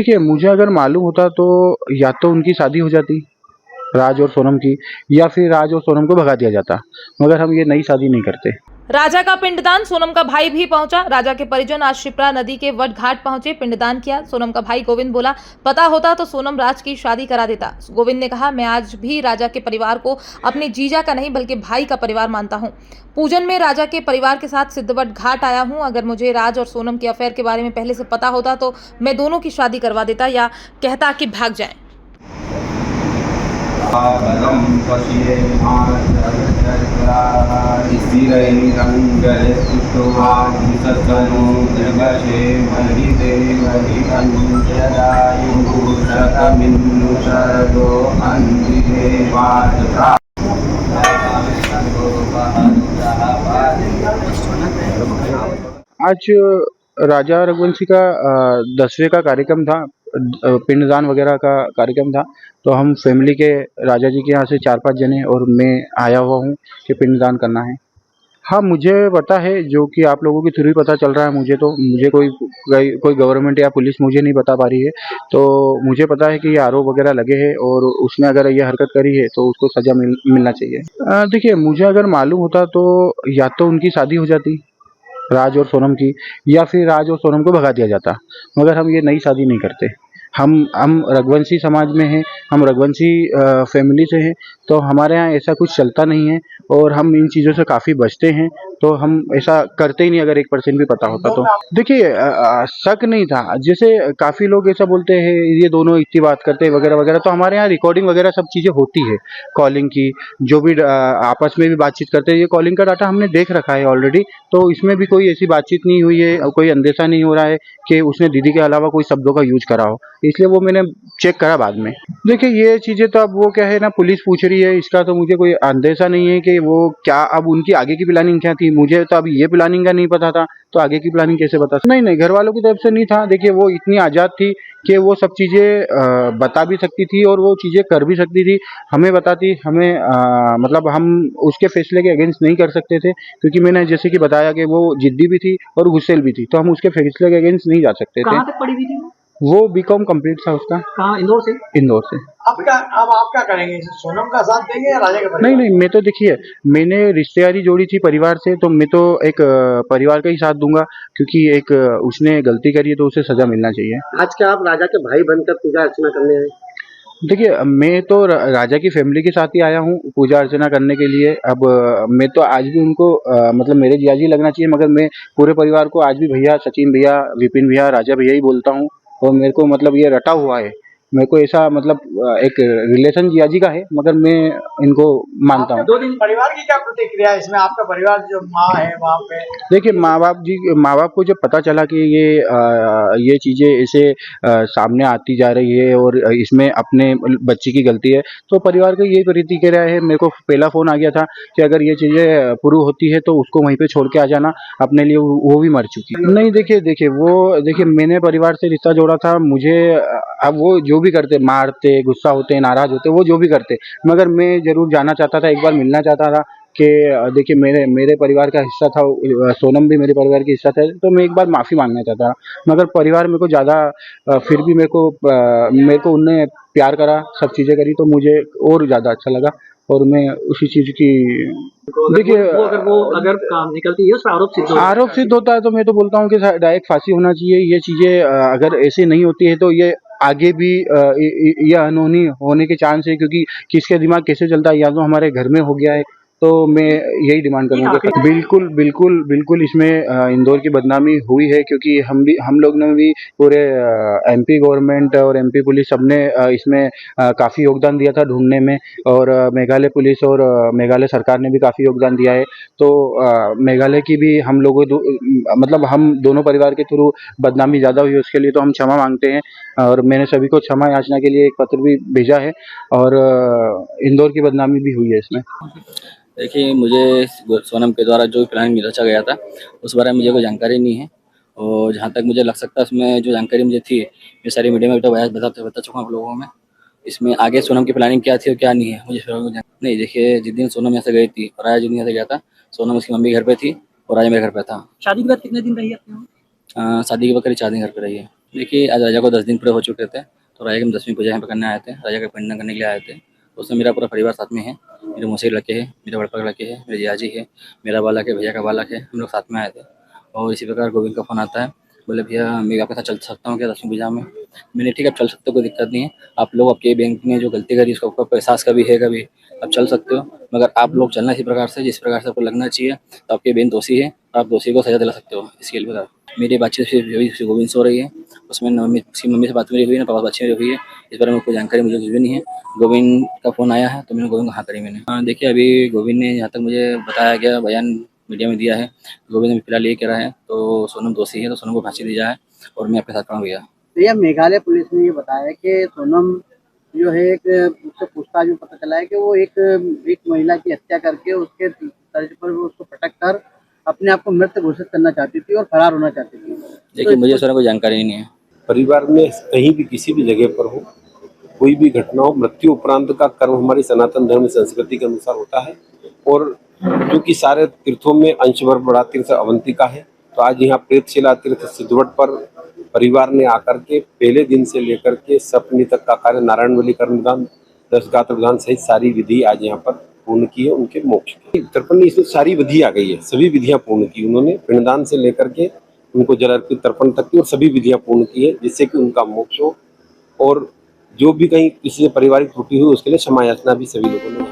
देखिए, मुझे अगर मालूम होता तो या तो उनकी शादी हो जाती राज और सोनम की, या फिर राज और सोनम को भगा दिया जाता, मगर हम ये नई शादी नहीं करते। राजा का पिंडदान, सोनम का भाई भी पहुंचा। राजा के परिजन आज शिप्रा नदी के वट घाट पहुंचे, पिंडदान किया। सोनम का भाई गोविंद बोला, पता होता तो सोनम राज की शादी करा देता। गोविंद ने कहा, मैं आज भी राजा के परिवार को अपने जीजा का नहीं बल्कि भाई का परिवार मानता हूं। पूजन में राजा के परिवार के साथ सिद्धवट घाट आया हूं। अगर मुझे राज और सोनम के अफेयर के बारे में पहले से पता होता तो मैं दोनों की शादी करवा देता या कहता कि भाग जाएं। आज राजा रघुवंशी का 10वें का कार्यक्रम था, पिंडदान वगैरह का कार्यक्रम था। तो हम फैमिली के राजा जी के यहाँ से 4-5 जने और मैं आया हुआ हूँ कि पिंडदान करना है। हाँ, मुझे पता है, जो कि आप लोगों के थ्रू ही पता चल रहा है मुझे कोई गवर्नमेंट या पुलिस मुझे नहीं बता पा रही है। तो मुझे पता है कि ये आरोप वगैरह लगे हैं और उसने अगर ये हरकत करी है तो उसको सज़ा मिलना चाहिए। देखिए, मुझे अगर मालूम होता तो या तो उनकी शादी हो जाती राज और सोनम की, या फिर राज और सोनम को भगा दिया जाता, मगर हम ये नई शादी नहीं करते। हम रघुवंशी समाज में हैं, हम रघुवंशी फैमिली से हैं, तो हमारे यहाँ ऐसा कुछ चलता नहीं है और हम इन चीज़ों से काफ़ी बचते हैं। तो हम ऐसा करते ही नहीं, अगर 1% भी पता होता तो। देखिए, शक नहीं था, जैसे काफ़ी लोग ऐसा बोलते हैं ये दोनों इतनी बात करते हैं वगैरह वगैरह, तो हमारे यहाँ रिकॉर्डिंग वगैरह सब चीज़ें होती है, कॉलिंग की, जो भी आपस में भी बातचीत करते हैं, ये कॉलिंग का डाटा हमने देख रखा है ऑलरेडी। तो इसमें भी कोई ऐसी बातचीत नहीं हुई है और कोई अंदेशा नहीं हो रहा है कि उसने दीदी के अलावा कोई शब्दों का यूज करा हो, इसलिए वो मैंने चेक करा बाद में। देखिए, ये चीज़ें तो अब वो क्या है ना, पुलिस पूछ रही है, इसका तो मुझे कोई अंदेशा नहीं है कि वो क्या, अब उनकी आगे की प्लानिंग क्या थी, मुझे तो अभी ये प्लानिंग का नहीं पता था, तो आगे की प्लानिंग कैसे बता। नहीं, घर वालों की तरफ से नहीं था। देखिए, वो इतनी आज़ाद थी कि वो सब चीज़ें बता भी सकती थी और वो चीज़ें कर भी सकती थी, हमें बताती, हमें मतलब हम उसके फैसले के अगेंस्ट नहीं कर सकते थे, क्योंकि मैंने जैसे कि बताया कि वो जिद्दी भी थी और गुस्सैल भी थी, तो हम उसके फैसले के अगेंस्ट नहीं जा सकते थे। कहाँ तक पढ़ी हुई थी वो बीकॉम कंप्लीट था उसका। कहाँ, इंदौर से? इंदौर से। अब आप क्या करेंगे, सोनम का साथ देंगे या राजा के परिवार? नहीं, मैं तो देखिए, मैंने रिश्तेदारी जोड़ी थी परिवार से, तो मैं तो एक परिवार का ही साथ दूंगा, क्योंकि एक उसने गलती करी है तो उसे सजा मिलना चाहिए। आज क्या आप राजा के भाई बनकर पूजा अर्चना करने आए? देखिए, मैं तो राजा की फैमिली के साथ ही आया हूँ पूजा अर्चना करने के लिए। अब मैं तो आज भी उनको मतलब मेरे जियाजी लगना चाहिए, मगर मैं पूरे परिवार को आज भी भैया, सचिन भैया, विपिन भैया, राजा भैया ही बोलता हूँ। और मेरे को मतलब ये रटा हुआ है, मेरे को ऐसा मतलब एक रिलेशन जियाजी का है, मगर मैं इनको मानता हूँ। 2 दिन परिवार की क्या प्रतिक्रिया है इसमें? आपका परिवार जो माँ है वहाँ पे, देखिए, माँ बाप को जब पता चला कि ये चीज़ें ऐसे सामने आती जा रही है और इसमें अपने बच्चे की गलती है, तो परिवार की यही प्रतिक्रिया है। मेरे को पहला फ़ोन आ गया था कि अगर ये चीज़ें प्रूव होती है तो उसको वहीं पे छोड़ के आ जाना, अपने लिए वो भी मर चुकी है। नहीं, देखिए मैंने परिवार से रिश्ता जोड़ा था, मुझे अब वो जो भी करते, मारते, गुस्सा होते, नाराज़ होते, वो जो भी करते, मगर मैं ज़रूर जाना चाहता था, एक बार मिलना चाहता था कि देखिए मेरे परिवार का हिस्सा था, सोनम भी मेरे परिवार का हिस्सा था, तो मैं एक बार माफ़ी मांगना चाहता, मगर परिवार मेरे को ज़्यादा फिर भी मेरे को उनने प्यार करा, सब चीज़ें करी, तो मुझे और ज़्यादा अच्छा लगा और मैं उसी चीज़ की। देखिए, अगर काम निकलती है, उस पर आरोप सिद्ध होता है तो मैं तो बोलता हूँ कि डायरेक्ट फांसी होना चाहिए। ये चीज़ें अगर ऐसे नहीं होती है तो ये आगे भी ये अनहोनी होने के चांस है, क्योंकि किसके दिमाग कैसे चलता है, या तो हमारे घर में हो गया है, तो मैं यही डिमांड करूँगा। बिल्कुल इसमें इंदौर की बदनामी हुई है, क्योंकि हम लोग ने भी पूरे एमपी गवर्नमेंट और एमपी पुलिस सबने इसमें काफ़ी योगदान दिया था ढूंढने में, और मेघालय पुलिस और मेघालय सरकार ने भी काफ़ी योगदान दिया है। तो मेघालय की भी हम लोगों मतलब हम दोनों परिवार के थ्रू बदनामी ज़्यादा हुई, उसके लिए तो हम क्षमा मांगते हैं, और मैंने सभी को क्षमा याचना के लिए एक पत्र भी भेजा है, और इंदौर की बदनामी भी हुई है इसमें। देखिए, मुझे सोनम के द्वारा जो प्लान रचा गया था उस बारे में मुझे कोई जानकारी नहीं है, और जहाँ तक मुझे लग सकता है उसमें जो जानकारी मुझे थी ये सारी मीडिया में तो बता चुका हूँ आप लोगों में। इसमें आगे सोनम की प्लानिंग क्या थी और क्या नहीं है मुझे नहीं। देखिए, जिस दिन सोनम यहाँ से गई थी और राजा जिस दिन यहाँ से गया था, सोनम उसकी मम्मी घर पे थी और राजा मेरे घर पे था। शादी के बाद कितने दिन रही आपके यहाँ? शादी के बाद करीब 4 दिन घर पे रही है। देखिए आज राजा को 10 दिन पूरे हो चुके थे, तो राजा की हम 10वीं पूजा यहाँ पे करने आए थे, राजा का पिंडदान करने के लिए आए थे। तो उसमें मेरा पूरा परिवार साथ में है, मेरे मौसी लड़के हैं, मेरे बड़पा लड़के हैं, मेरे जियाजी है, मेरा बालक है, भैया का बालक है, हम लोग साथ में आए थे। और इसी प्रकार गोविंद का फ़ोन आता है, बोले भैया मैं आपके साथ चल सकता हूँ क्या 10वीं पूजा में? मैंने ठीक है आप चल सकते हो, कोई दिक्कत नहीं है। आप लोग आपके बैंक ने जो गलती करी उसका आपको एहसास कभी है कभी, आप चल सकते हो, मगर आप लोग चलना इसी प्रकार से जिस प्रकार से आपको लगना चाहिए। तो आपकी बहन दोषी है, आप दोषी को सजा दिला सकते हो, इसके लिए मेरी बातचीत सिर्फ गोविंद से हो रही है। उसमें उसकी मम्मी से बात मेरी हुई है, ना पापा से बात मेरी हुई है। इस बारे में कोई जानकारी मुझे कुछ भी नहीं है। गोविंद का फ़ोन आया है तो मैंने गोविंद को हाँ करी मैंने। हाँ देखिए अभी गोविंद ने जहाँ तक मुझे बताया गया बयान मीडिया में दिया है, गोविंद ने फिलहाल ये कह रहा है तो सोनम दोषी है, तो सोनम को फांसी दी जाए और मैं आपके साथ खड़ा हूँ भैया। तो यह मेघालय पुलिस ने ये बताया कि सोनम जो है एक उससे पूछताछ में पता चला है कि वो एक महिला की हत्या करके उसके तर्ज पर वो उसको पटक कर अपने आप को मृत घोषित करना चाहती थी और फरार होना चाहती थी। देखिए मुझे इस बारे में कोई जानकारी नहीं है। परिवार में कहीं भी किसी भी जगह पर हो, कोई भी घटना हो, मृत्यु उपरांत का कर्म हमारी सनातन धर्म संस्कृति के अनुसार होता है। और क्योंकि सारे तीर्थों में अंश भर बड़ा तीर्थ अवंतिका है, तो आज यहाँ प्रेतशिला तीर्थ सिद्धवट पर परिवार ने आकर के पहले दिन से लेकर के सप्तमी तक का कार्य नारायण बलि कर्मदान 10 गात्र दान सहित सारी विधि आज यहाँ पर पूर्ण की है उनके मोक्ष की। तर्पण इसमें सारी विधि आ गई है, सभी विधियां पूर्ण की उन्होंने, पिंडदान से लेकर के उनको जल अर्पित तर्पण तक की और सभी विधियां पूर्ण की है, जिससे कि उनका मोक्ष हो। और जो भी कहीं किसी से पारिवारिक त्रुटि हुई उसके लिए क्षमा याचना भी सभी लोगों ने